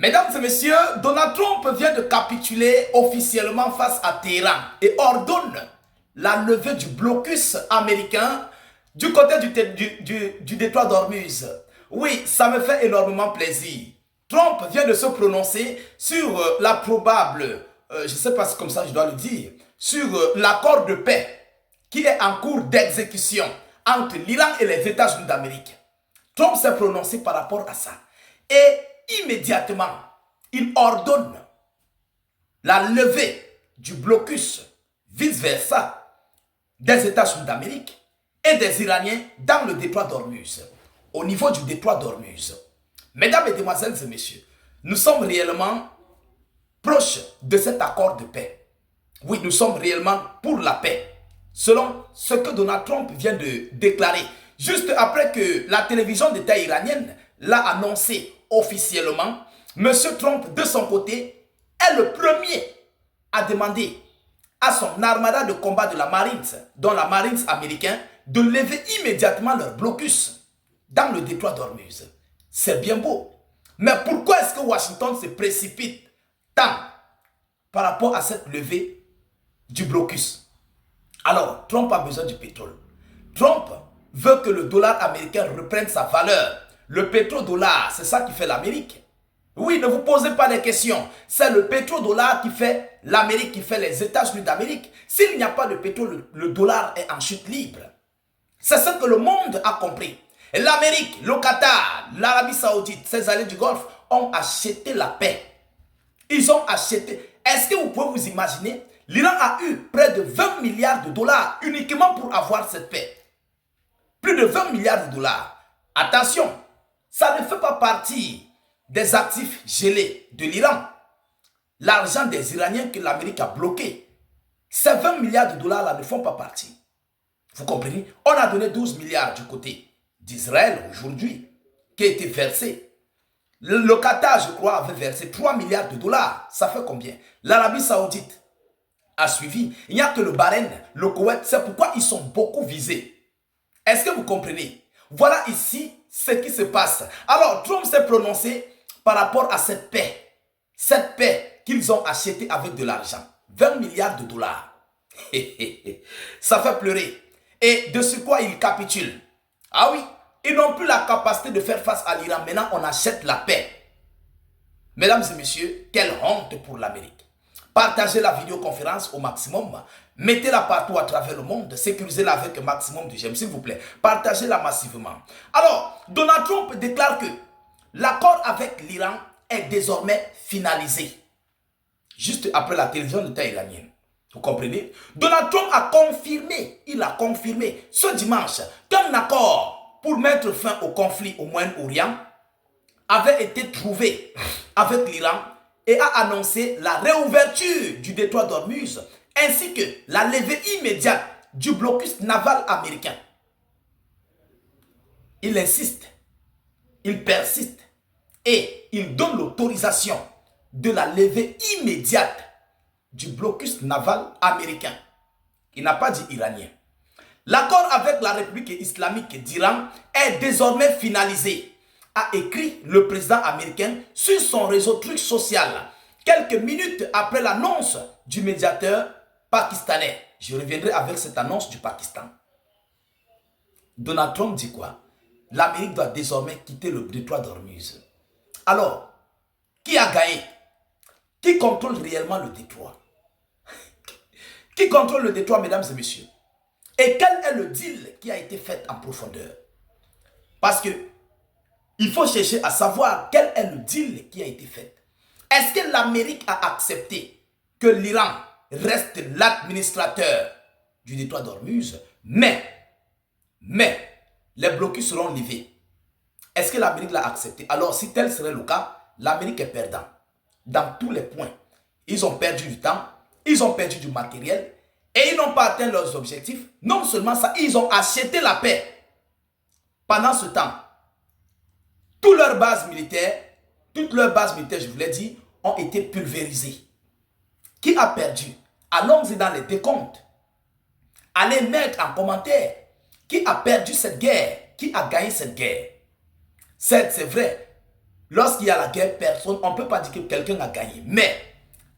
Mesdames et messieurs, Donald Trump vient de capituler officiellement face à Téhéran et ordonne la levée du blocus américain du côté du détroit d'Ormuz. Oui, ça me fait énormément plaisir. Trump vient de se prononcer sur la probable, je ne sais pas si comme ça je dois le dire, sur l'accord de paix qui est en cours d'exécution entre l'Iran et les États-Unis d'Amérique. Trump s'est prononcé par rapport à ça. Et immédiatement, il ordonne la levée du blocus vice-versa des États-Unis d'Amérique et des Iraniens dans le détroit d'Ormuz, au niveau du détroit d'Ormuz. Mesdames, Mesdemoiselles et Messieurs, nous sommes réellement proches de cet accord de paix. Oui, nous sommes réellement pour la paix, selon ce que Donald Trump vient de déclarer, juste après que la télévision d'État iranienne l'a annoncé officiellement. M. Trump, de son côté, est le premier à demander à son armada de combat de la Marines, dont la Marines américaine, de lever immédiatement leur blocus dans le détroit d'Ormuz. C'est bien beau. Mais pourquoi est-ce que Washington se précipite tant par rapport à cette levée du blocus? Alors, Trump a besoin du pétrole. Trump veut que le dollar américain reprenne sa valeur. Le pétrodollar, c'est ça qui fait l'Amérique. Oui, ne vous posez pas des questions. C'est le pétrodollar qui fait l'Amérique, qui fait les États-Unis d'Amérique. S'il n'y a pas de pétrole, le dollar est en chute libre. C'est ce que le monde a compris. L'Amérique, le Qatar, l'Arabie Saoudite, ces alliés du Golfe ont acheté la paix. Ils ont acheté. Est-ce que vous pouvez vous imaginer? L'Iran a eu près de 20 milliards de dollars uniquement pour avoir cette paix. Plus de 20 milliards de dollars. Attention, ça ne fait pas partie des actifs gelés de l'Iran. L'argent des Iraniens que l'Amérique a bloqué. Ces 20 milliards de dollars là ne font pas partie. Vous comprenez? On a donné 12 milliards du côté d'Israël aujourd'hui, qui a été versé. Le Qatar, je crois, avait versé 3 milliards de dollars. Ça fait combien? L'Arabie Saoudite a suivi. Il n'y a que le Bahreïn, le Koweït. C'est pourquoi ils sont beaucoup visés. Est-ce que vous comprenez? Voilà ici ce qui se passe. Alors, Trump s'est prononcé par rapport à cette paix. Cette paix qu'ils ont achetée avec de l'argent. 20 milliards de dollars. Ça fait pleurer. Et de ce quoi ils capitulent. Ah oui, ils n'ont plus la capacité de faire face à l'Iran. Maintenant, on achète la paix. Mesdames et messieurs, quelle honte pour l'Amérique. Partagez la vidéoconférence au maximum. Mettez-la partout à travers le monde. Sécurisez-la avec un maximum de j'aime, s'il vous plaît. Partagez-la massivement. Alors, Donald Trump déclare que l'accord avec l'Iran est désormais finalisé. Juste après la télévision d'État iranienne. Vous comprenez? Donald Trump a confirmé, il a confirmé ce dimanche qu'un accord pour mettre fin au conflit au Moyen-Orient avait été trouvé avec l'Iran et a annoncé la réouverture du détroit d'Ormuz ainsi que la levée immédiate du blocus naval américain. Il insiste, il persiste et il donne l'autorisation de la levée immédiate du blocus naval américain. Il n'a pas dit iranien. L'accord avec la République islamique d'Iran est désormais finalisé, a écrit le président américain sur son réseau Truth Social, quelques minutes après l'annonce du médiateur pakistanais. Je reviendrai avec cette annonce du Pakistan. Donald Trump dit quoi? L'Amérique doit désormais quitter le détroit d'Ormuz. Alors, qui a gagné? Qui contrôle réellement le détroit? Qui contrôle le détroit, mesdames et messieurs? Et quel est le deal qui a été fait en profondeur? Parce que il faut chercher à savoir quel est le deal qui a été fait. Est-ce que l'Amérique a accepté que l'Iran reste l'administrateur du détroit d'Ormuz, mais les blocus seront levés? Est-ce que l'Amérique l'a accepté? Alors, si tel serait le cas, l'Amérique est perdant dans tous les points. Ils ont perdu du temps, ils ont perdu du matériel et ils n'ont pas atteint leurs objectifs. Non seulement ça, ils ont acheté la paix. Pendant ce temps, toutes leurs bases militaires, je vous l'ai dit, ont été pulvérisées. Qui a perdu? Allons-y dans les décomptes. Allez mettre en commentaire qui a perdu cette guerre, qui a gagné cette guerre. C'est vrai, lorsqu'il y a la guerre, personne, on ne peut pas dire que quelqu'un a gagné. Mais,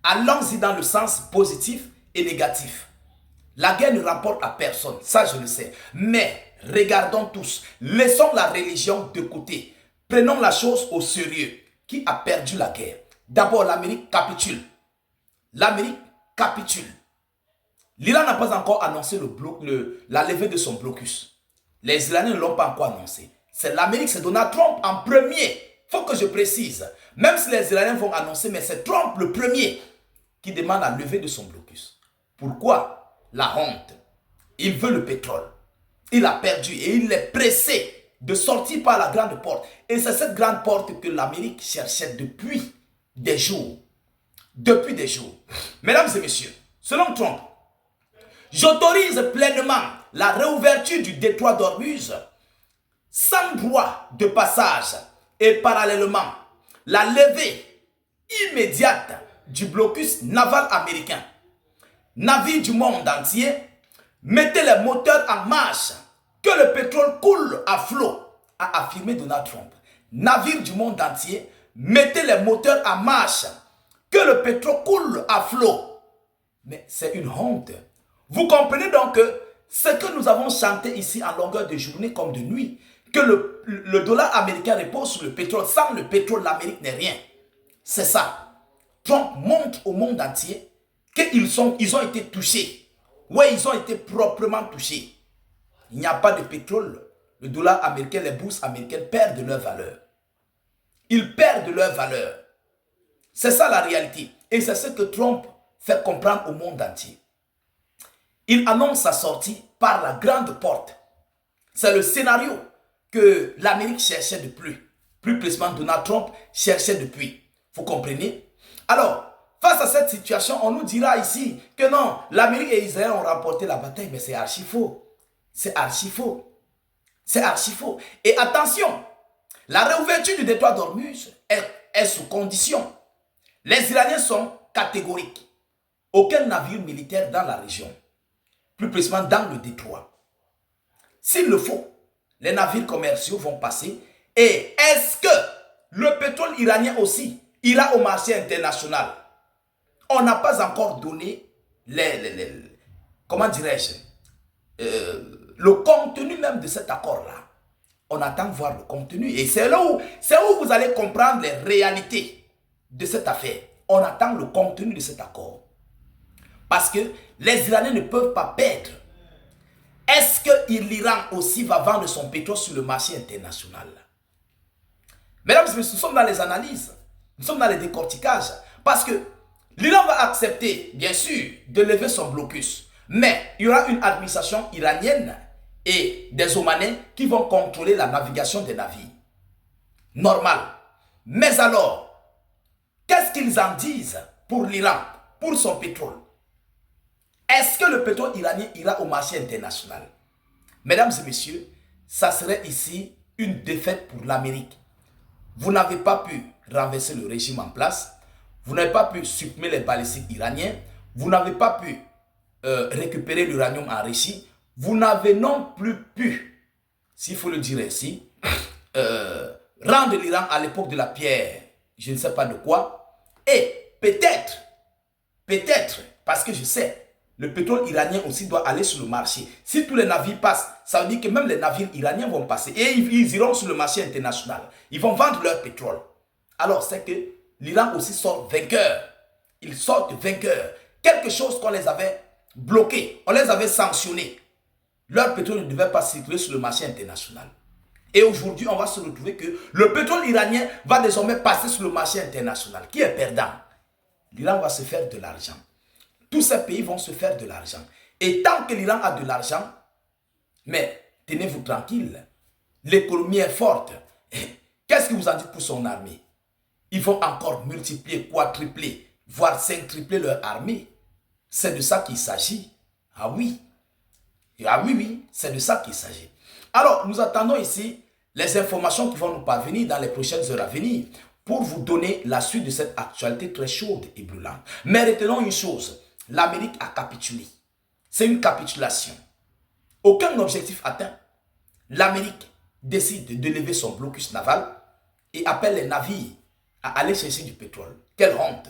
allons-y dans le sens positif et négatif. La guerre ne rapporte à personne, ça je le sais. Mais, regardons tous, laissons la religion de côté. Prenons la chose au sérieux. Qui a perdu la guerre? D'abord, l'Amérique capitule. L'Amérique capitule. L'Iran n'a pas encore annoncé la levée de son blocus. Les Iraniens ne l'ont pas encore annoncé. C'est l'Amérique, c'est Donald Trump en premier. Il faut que je précise. Même si les Iraniens vont annoncer, mais c'est Trump le premier qui demande la levée de son blocus. Pourquoi? La honte. Il veut le pétrole. Il a perdu et il est pressé de sortir par la grande porte. Et c'est cette grande porte que l'Amérique cherchait depuis des jours. Depuis des jours. Mesdames et messieurs, selon Trump, j'autorise pleinement la réouverture du détroit d'Ormuz sans droit de passage et parallèlement la levée immédiate du blocus naval américain. Navires du monde entier, mettez les moteurs en marche, que le pétrole coule à flot, a affirmé Donald Trump. Navires du monde entier, mettez les moteurs en marche, que le pétrole coule à flot. Mais c'est une honte. Vous comprenez donc que ce que nous avons chanté ici en longueur de journée comme de nuit, que le dollar américain repose sur le pétrole. Sans le pétrole, l'Amérique n'est rien. C'est ça. Trump montre au monde entier qu'ils ont été touchés. Oui, ils ont été proprement touchés. Il n'y a pas de pétrole. Le dollar américain, les bourses américaines perdent de leur valeur. Ils perdent de leur valeur. C'est ça la réalité. Et c'est ce que Trump fait comprendre au monde entier. Il annonce sa sortie par la grande porte. C'est le scénario que l'Amérique cherchait depuis. Plus précisément, Donald Trump cherchait depuis. Vous comprenez? Alors, face à cette situation, on nous dira ici que non, l'Amérique et Israël ont remporté la bataille, mais c'est archi faux. C'est archi faux. C'est archi faux. Et attention, la réouverture du détroit d'Ormuz est sous condition. Les Iraniens sont catégoriques. Aucun navire militaire dans la région, plus précisément dans le détroit. S'il le faut, les navires commerciaux vont passer. Et est-ce que le pétrole iranien aussi ira au marché international? On n'a pas encore donné comment dirais-je, le contenu même de cet accord-là. On attend de voir le contenu. Et c'est là où vous allez comprendre les réalités de cette affaire. On attend le contenu de cet accord. Parce que les Iraniens ne peuvent pas perdre. Est-ce que l'Iran aussi va vendre son pétrole sur le marché international? Mesdames et messieurs, nous sommes dans les analyses. Nous sommes dans les décorticages. Parce que l'Iran va accepter, bien sûr, de lever son blocus. Mais il y aura une administration iranienne et des Omanais qui vont contrôler la navigation des navires. Normal. Mais alors, qu'est-ce qu'ils en disent pour l'Iran, pour son pétrole? Est-ce que le pétrole iranien ira au marché international? Mesdames et messieurs, ça serait ici une défaite pour l'Amérique. Vous n'avez pas pu renverser le régime en place. Vous n'avez pas pu supprimer les balistiques iraniens. Vous n'avez pas pu récupérer l'uranium enrichi. Vous n'avez non plus pu, s'il faut le dire ainsi, rendre l'Iran à l'époque de la pierre, je ne sais pas de quoi. Et peut-être, parce que je sais, le pétrole iranien aussi doit aller sur le marché. Si tous les navires passent, ça veut dire que même les navires iraniens vont passer. Et ils iront sur le marché international. Ils vont vendre leur pétrole. Alors c'est que l'Iran aussi sort vainqueur. Ils sortent vainqueurs. Quelque chose qu'on les avait bloqués, on les avait sanctionnés. Leur pétrole ne devait pas circuler sur le marché international. Et aujourd'hui, on va se retrouver que le pétrole iranien va désormais passer sur le marché international. Qui est perdant? L'Iran va se faire de l'argent. Tous ces pays vont se faire de l'argent. Et tant que l'Iran a de l'argent, mais tenez-vous tranquille, l'économie est forte. Qu'est-ce que vous en dites pour son armée? Ils vont encore multiplier, quadrupler, voire cinquupler leur armée. C'est de ça qu'il s'agit. Ah oui. Ah oui, oui, c'est de ça qu'il s'agit. Alors, nous attendons ici les informations qui vont nous parvenir dans les prochaines heures à venir pour vous donner la suite de cette actualité très chaude et brûlante. Mais retenons une chose, l'Amérique a capitulé. C'est une capitulation. Aucun objectif atteint. L'Amérique décide de lever son blocus naval et appelle les navires à aller chercher du pétrole. Quelle honte!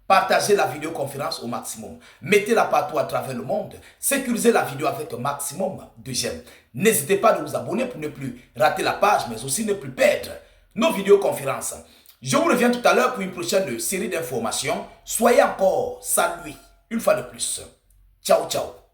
Partagez la vidéoconférence au maximum. Mettez-la partout à travers le monde. Sécurisez la vidéo avec un maximum de j'aime. N'hésitez pas à vous abonner pour ne plus rater la page, mais aussi ne plus perdre nos vidéoconférences. Je vous reviens tout à l'heure pour une prochaine série d'informations. Soyez encore salués une fois de plus. Ciao, ciao.